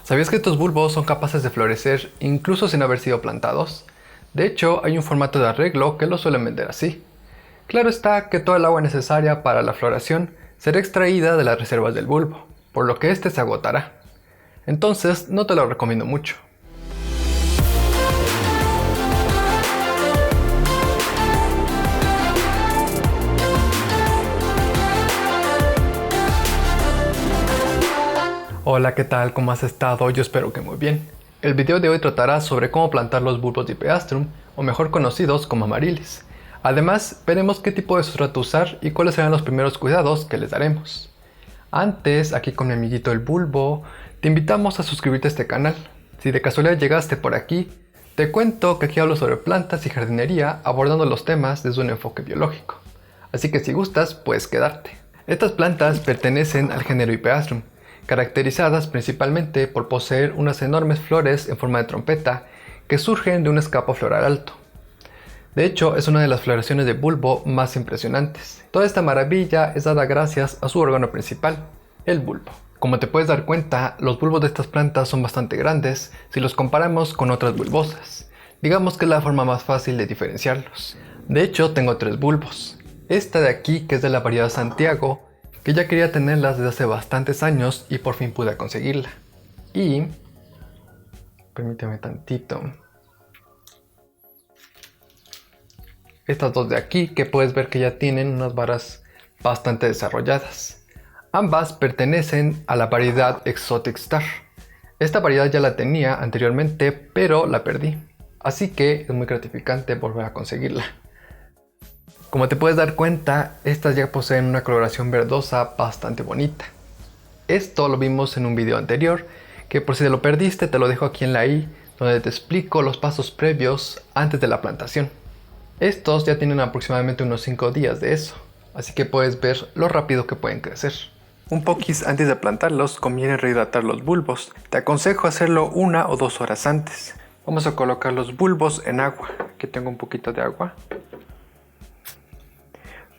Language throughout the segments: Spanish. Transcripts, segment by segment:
¿Sabías que estos bulbos son capaces de florecer incluso sin haber sido plantados? De hecho, hay un formato de arreglo que lo suelen vender así. Claro está que toda el agua necesaria para la floración será extraída de las reservas del bulbo, por lo que este se agotará. Entonces, no te lo recomiendo mucho. Hola, ¿qué tal? ¿Cómo has estado? Yo espero que muy bien. El video de hoy tratará sobre cómo plantar los bulbos de Dipeastrum, o mejor conocidos como amarilis. Además, veremos qué tipo de sustrato usar y cuáles serán los primeros cuidados que les daremos. Antes, aquí con mi amiguito el bulbo, te invitamos a suscribirte a este canal. Si de casualidad llegaste por aquí, te cuento que aquí hablo sobre plantas y jardinería abordando los temas desde un enfoque biológico. Así que si gustas, puedes quedarte. Estas plantas pertenecen al género Dipeastrum, caracterizadas principalmente por poseer unas enormes flores en forma de trompeta que surgen de un escapo floral alto. De hecho, es una de las floraciones de bulbo más impresionantes. Toda esta maravilla es dada gracias a su órgano principal, el bulbo. Como te puedes dar cuenta, los bulbos de estas plantas son bastante grandes si los comparamos con otras bulbosas. Digamos que es la forma más fácil de diferenciarlos. De hecho, tengo 3 bulbos. Esta de aquí, que es de la variedad Santiago, que ya quería tenerlas desde hace bastantes años y por fin pude conseguirla. Y... permíteme tantito. Estas dos de aquí, que puedes ver que ya tienen unas varas bastante desarrolladas. Ambas pertenecen a la variedad Exotic Star. Esta variedad ya la tenía anteriormente, pero la perdí. Así que es muy gratificante volver a conseguirla. Como te puedes dar cuenta, estas ya poseen una coloración verdosa bastante bonita. Esto lo vimos en un video anterior, que por si te lo perdiste te lo dejo aquí en la i, donde te explico los pasos previos antes de la plantación. Estos ya tienen aproximadamente unos 5 días de eso, así que puedes ver lo rápido que pueden crecer. Un poquis antes de plantarlos conviene rehidratar los bulbos. Te aconsejo hacerlo 1 o 2 horas antes. Vamos a colocar los bulbos en agua. Aquí tengo un poquito de agua.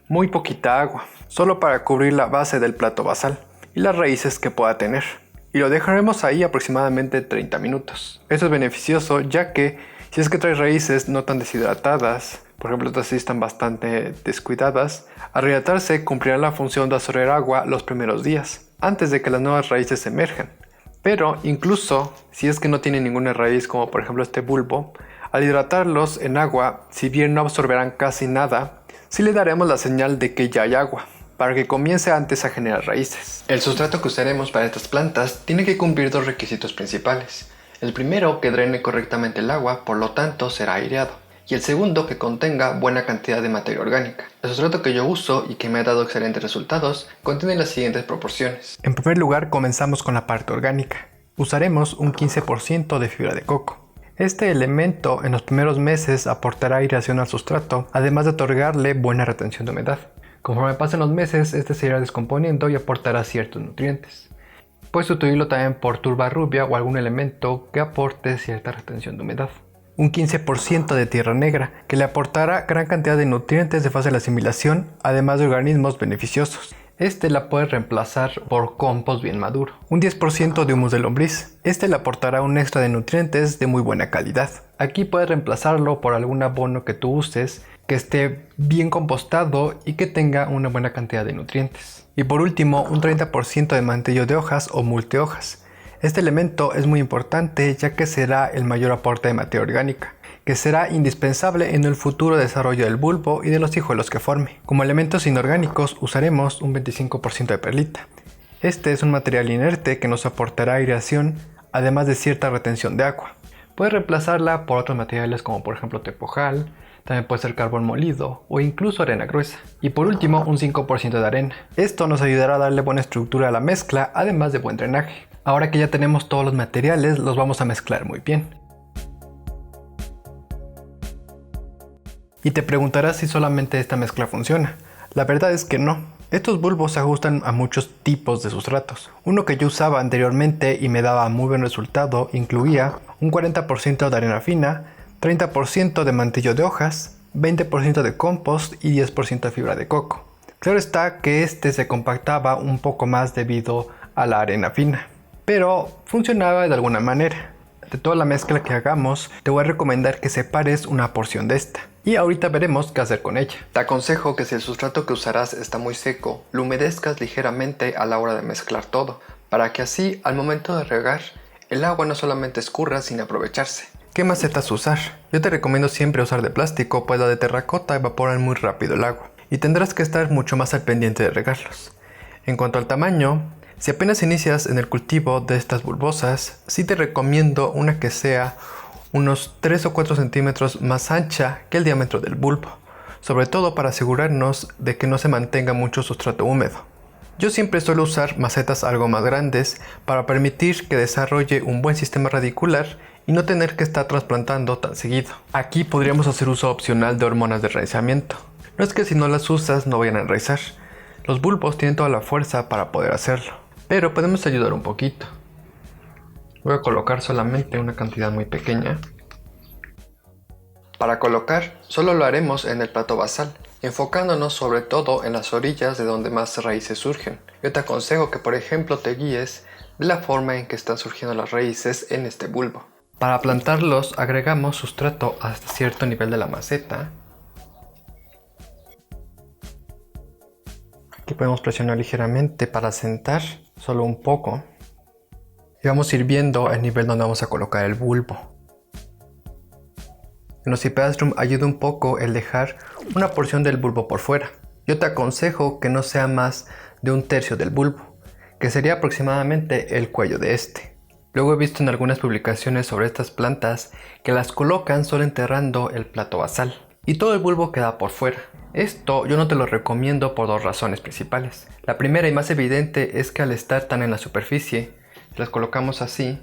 Muy poquita agua, solo para cubrir la base del plato basal y las raíces que pueda tener. Y lo dejaremos ahí aproximadamente 30 minutos. Esto es beneficioso ya que si es que traes raíces no tan deshidratadas, por ejemplo estas sí están bastante descuidadas, al rehidratarse cumplirá la función de absorber agua los primeros días, antes de que las nuevas raíces emerjan. Pero incluso si es que no tienen ninguna raíz, como por ejemplo este bulbo, al hidratarlos en agua, si bien no absorberán casi nada, sí le daremos la señal de que ya hay agua, para que comience antes a generar raíces. El sustrato que usaremos para estas plantas tiene que cumplir 2 requisitos principales. El primero, que drene correctamente el agua, por lo tanto será aireado. Y el segundo, que contenga buena cantidad de materia orgánica. El sustrato que yo uso y que me ha dado excelentes resultados contiene las siguientes proporciones. En primer lugar, comenzamos con la parte orgánica. Usaremos un 15% de fibra de coco. Este elemento en los primeros meses aportará aireación al sustrato, además de otorgarle buena retención de humedad. Conforme pasen los meses, este se irá descomponiendo y aportará ciertos nutrientes. Puedes sustituirlo también por turba rubia o algún elemento que aporte cierta retención de humedad. Un 15% de tierra negra, que le aportará gran cantidad de nutrientes de fácil asimilación, además de organismos beneficiosos. Este la puede reemplazar por compost bien maduro. Un 10% de humus de lombriz. Este le aportará un extra de nutrientes de muy buena calidad. Aquí puedes reemplazarlo por algún abono que tú uses, que esté bien compostado y que tenga una buena cantidad de nutrientes. Y por último, un 30% de mantello de hojas o multihojas. Este elemento es muy importante ya que será el mayor aporte de materia orgánica, que será indispensable en el futuro desarrollo del bulbo y de los hijuelos que forme. Como elementos inorgánicos usaremos un 25% de perlita. Este es un material inerte que nos aportará aireación, además de cierta retención de agua. Puedes reemplazarla por otros materiales como por ejemplo tepojal, también puede ser carbón molido o incluso arena gruesa. Y por último un 5% de arena. Esto nos ayudará a darle buena estructura a la mezcla, además de buen drenaje. Ahora que ya tenemos todos los materiales, los vamos a mezclar muy bien. Y te preguntarás si solamente esta mezcla funciona. La verdad es que no. Estos bulbos se ajustan a muchos tipos de sustratos. Uno que yo usaba anteriormente y me daba muy buen resultado incluía un 40% de arena fina, 30% de mantillo de hojas, 20% de compost y 10% de fibra de coco. Claro está que este se compactaba un poco más debido a la arena fina. pero funcionaba de alguna manera. De toda la mezcla que hagamos, te voy a recomendar que separes una porción de esta. Y ahorita veremos qué hacer con ella. Te aconsejo que si el sustrato que usarás está muy seco, lo humedezcas ligeramente a la hora de mezclar todo, para que así, al momento de regar, el agua no solamente escurra sin aprovecharse. ¿Qué macetas usar? Yo te recomiendo siempre usar de plástico, pues la de terracota evaporan muy rápido el agua, y tendrás que estar mucho más al pendiente de regarlos. En cuanto al tamaño, si apenas inicias en el cultivo de estas bulbosas, sí te recomiendo una que sea unos 3 o 4 centímetros más ancha que el diámetro del bulbo, sobre todo para asegurarnos de que no se mantenga mucho sustrato húmedo. Yo siempre suelo usar macetas algo más grandes para permitir que desarrolle un buen sistema radicular y no tener que estar trasplantando tan seguido. Aquí podríamos hacer uso opcional de hormonas de enraizamiento. No es que si no las usas no vayan a enraizar, los bulbos tienen toda la fuerza para poder hacerlo, pero podemos ayudar un poquito. Voy a colocar solamente una cantidad muy pequeña. Para colocar, solo lo haremos en el plato basal, enfocándonos sobre todo en las orillas de donde más raíces surgen. Yo te aconsejo que por ejemplo te guíes de la forma en que están surgiendo las raíces en este bulbo. Para plantarlos agregamos sustrato hasta cierto nivel de la maceta. Aquí podemos presionar ligeramente para sentar solo un poco. Y vamos a ir viendo el nivel donde vamos a colocar el bulbo. En Ocipeastrum ayuda un poco el dejar una porción del bulbo por fuera. Yo te aconsejo que no sea más de 1/3 del bulbo, que sería aproximadamente el cuello de este. Luego he visto en algunas publicaciones sobre estas plantas que las colocan solo enterrando el plato basal y todo el bulbo queda por fuera. Esto yo no te lo recomiendo por 2 razones principales. La primera y más evidente es que al estar tan en la superficie, si las colocamos así,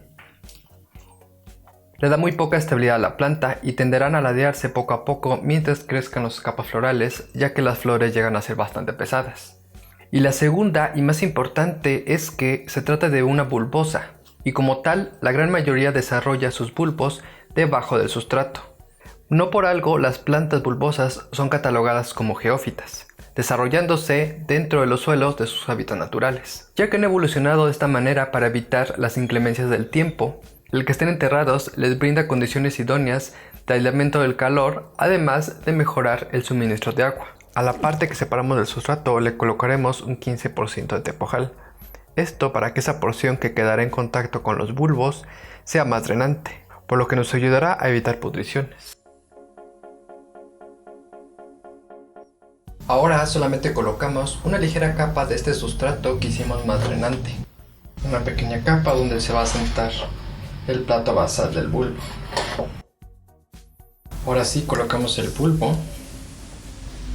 le da muy poca estabilidad a la planta y tenderán a ladearse poco a poco mientras crezcan las capas florales, ya que las flores llegan a ser bastante pesadas. Y la segunda y más importante es que se trata de una bulbosa, y como tal, la gran mayoría desarrolla sus bulbos debajo del sustrato. No por algo las plantas bulbosas son catalogadas como geófitas, desarrollándose dentro de los suelos de sus hábitats naturales, ya que han evolucionado de esta manera para evitar las inclemencias del tiempo. El que estén enterrados les brinda condiciones idóneas de aislamiento del calor, además de mejorar el suministro de agua. A la parte que separamos del sustrato le colocaremos un 15% de tepojal. Esto para que esa porción que quedará en contacto con los bulbos sea más drenante, por lo que nos ayudará a evitar pudriciones. Ahora solamente colocamos una ligera capa de este sustrato que hicimos más drenante. Una pequeña capa donde se va a sentar el plato basal del bulbo. Ahora sí colocamos el bulbo.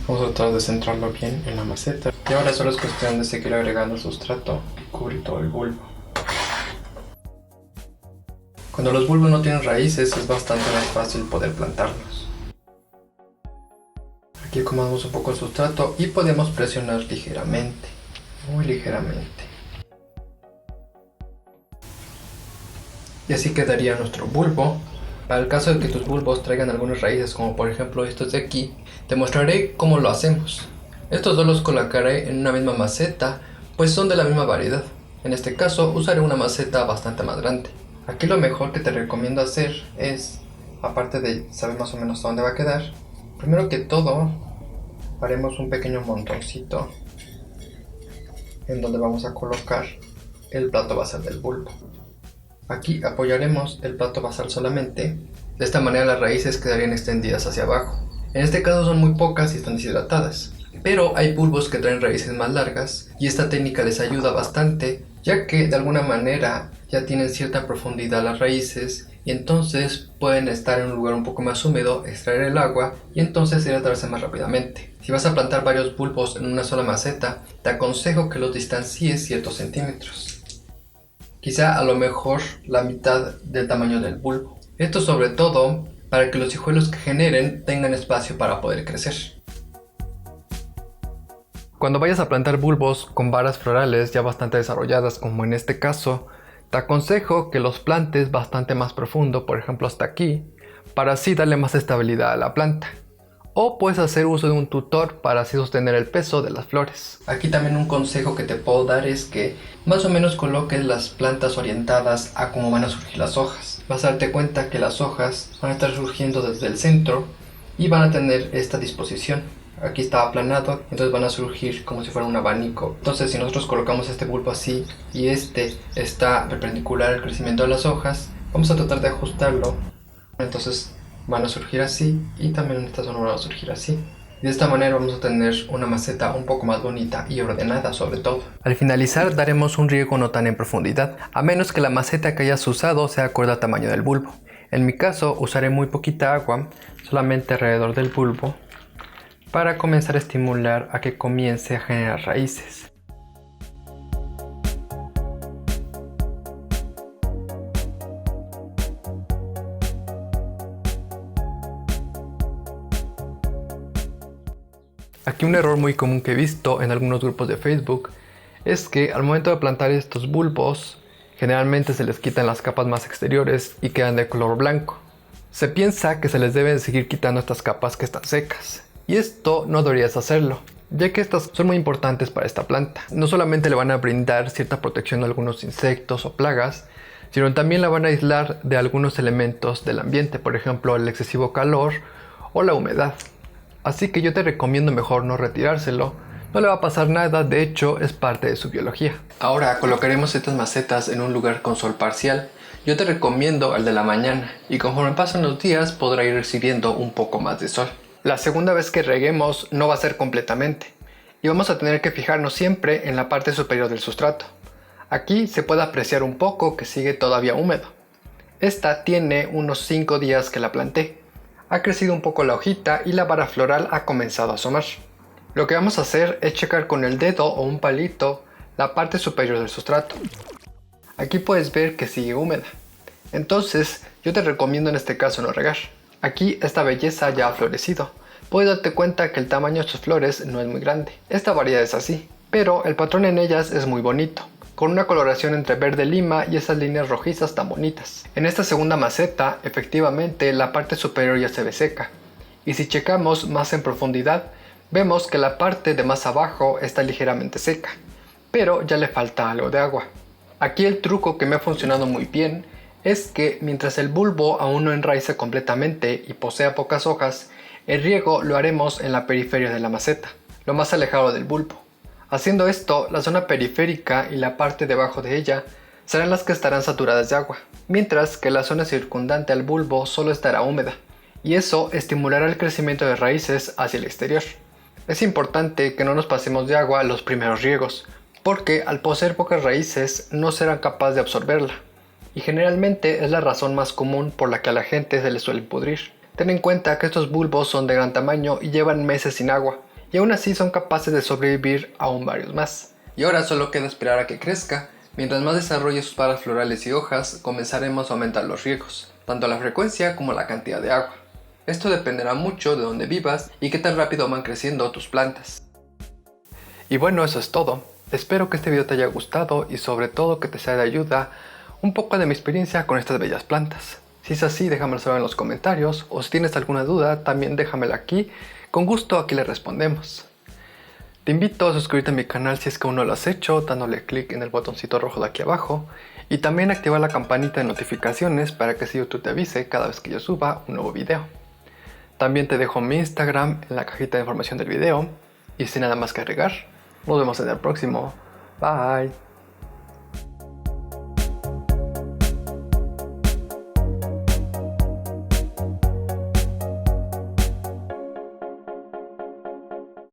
Vamos a tratar de centrarlo bien en la maceta. Y ahora solo es cuestión de seguir agregando sustrato y cubrir todo el bulbo. Cuando los bulbos no tienen raíces es bastante más fácil poder plantarlos. Aquí acomodamos un poco el sustrato y podemos presionar ligeramente, muy ligeramente. Y así quedaría nuestro bulbo. Para el caso de que tus bulbos traigan algunas raíces, como por ejemplo estos de aquí, te mostraré cómo lo hacemos. Estos dos los colocaré en una misma maceta, pues son de la misma variedad. En este caso usaré una maceta bastante más grande. Aquí lo mejor que te recomiendo hacer es, aparte de saber más o menos dónde va a quedar, primero que todo haremos un pequeño montoncito en donde vamos a colocar el plato basal del bulbo. Aquí apoyaremos el plato basal solamente, de esta manera las raíces quedarían extendidas hacia abajo. En este caso son muy pocas y están deshidratadas, pero hay bulbos que traen raíces más largas y esta técnica les ayuda bastante, ya que de alguna manera ya tienen cierta profundidad las raíces y entonces pueden estar en un lugar un poco más húmedo, extraer el agua y entonces hidratarse más rápidamente. Si vas a plantar varios bulbos en una sola maceta, te aconsejo que los distancies ciertos centímetros. Quizá a lo mejor la mitad del tamaño del bulbo. Esto sobre todo para que los hijuelos que generen tengan espacio para poder crecer. Cuando vayas a plantar bulbos con varas florales ya bastante desarrolladas, como en este caso, te aconsejo que los plantes bastante más profundo, por ejemplo hasta aquí, para así darle más estabilidad a la planta. O puedes hacer uso de un tutor para así sostener el peso de las flores. Aquí también un consejo que te puedo dar es que más o menos coloques las plantas orientadas a cómo van a surgir las hojas. Vas a darte cuenta que las hojas van a estar surgiendo desde el centro y van a tener esta disposición. Aquí está aplanado, entonces van a surgir como si fuera un abanico. Entonces si nosotros colocamos este bulbo así y este está perpendicular al crecimiento de las hojas, vamos a tratar de ajustarlo. Entonces van a surgir así y también en esta zona van a surgir así. De esta manera vamos a tener una maceta un poco más bonita y ordenada sobre todo. Al finalizar daremos un riego no tan en profundidad, a menos que la maceta que hayas usado sea acorde al tamaño del bulbo. En mi caso usaré muy poquita agua, solamente alrededor del bulbo, para comenzar a estimular a que comience a generar raíces. Aquí un error muy común que he visto en algunos grupos de Facebook es que al momento de plantar estos bulbos generalmente se les quitan las capas más exteriores y quedan de color blanco. Se piensa que se les deben seguir quitando estas capas que están secas, y esto no deberías hacerlo, ya que estas son muy importantes para esta planta. No solamente le van a brindar cierta protección a algunos insectos o plagas, sino también la van a aislar de algunos elementos del ambiente, por ejemplo el excesivo calor o la humedad. Así que yo te recomiendo mejor no retirárselo, no le va a pasar nada, de hecho es parte de su biología. Ahora colocaremos estas macetas en un lugar con sol parcial. Yo te recomiendo el de la mañana y conforme pasan los días podrá ir recibiendo un poco más de sol. La segunda vez que reguemos no va a ser completamente y vamos a tener que fijarnos siempre en la parte superior del sustrato. Aquí se puede apreciar un poco que sigue todavía húmedo. Esta tiene unos 5 días que la planté. Ha crecido un poco la hojita y la vara floral ha comenzado a asomar. Lo que vamos a hacer es checar con el dedo o un palito la parte superior del sustrato. Aquí puedes ver que sigue húmeda. Entonces yo te recomiendo en este caso no regar. Aquí esta belleza ya ha florecido. Puedes darte cuenta que el tamaño de sus flores no es muy grande. Esta variedad es así, pero el patrón en ellas es muy bonito, con una coloración entre verde lima y esas líneas rojizas tan bonitas. En esta segunda maceta, efectivamente, la parte superior ya se ve seca. Y si checamos más en profundidad, vemos que la parte de más abajo está ligeramente seca, pero ya le falta algo de agua. Aquí el truco que me ha funcionado muy bien es que mientras el bulbo aún no enraice completamente y posea pocas hojas, el riego lo haremos en la periferia de la maceta, lo más alejado del bulbo. Haciendo esto, la zona periférica y la parte debajo de ella serán las que estarán saturadas de agua, mientras que la zona circundante al bulbo solo estará húmeda, y eso estimulará el crecimiento de raíces hacia el exterior. Es importante que no nos pasemos de agua los primeros riegos, porque al poseer pocas raíces no serán capaces de absorberla, y generalmente es la razón más común por la que a la gente se le suele pudrir. Ten en cuenta que estos bulbos son de gran tamaño y llevan meses sin agua, y aún así son capaces de sobrevivir aún varios más. Y ahora solo queda esperar a que crezca. Mientras más desarrolle sus varas florales y hojas, comenzaremos a aumentar los riegos, tanto la frecuencia como la cantidad de agua. Esto dependerá mucho de dónde vivas y qué tan rápido van creciendo tus plantas. Y bueno, eso es todo. Espero que este video te haya gustado y sobre todo que te sea de ayuda un poco de mi experiencia con estas bellas plantas. Si es así, déjamelo saber en los comentarios, o si tienes alguna duda, también déjamela aquí. Con gusto aquí le respondemos. Te invito a suscribirte a mi canal si es que aún no lo has hecho, dándole clic en el botoncito rojo de aquí abajo, y también activar la campanita de notificaciones para que así YouTube te avise cada vez que yo suba un nuevo video. También te dejo mi Instagram en la cajita de información del video, y sin nada más que agregar, nos vemos en el próximo. Bye.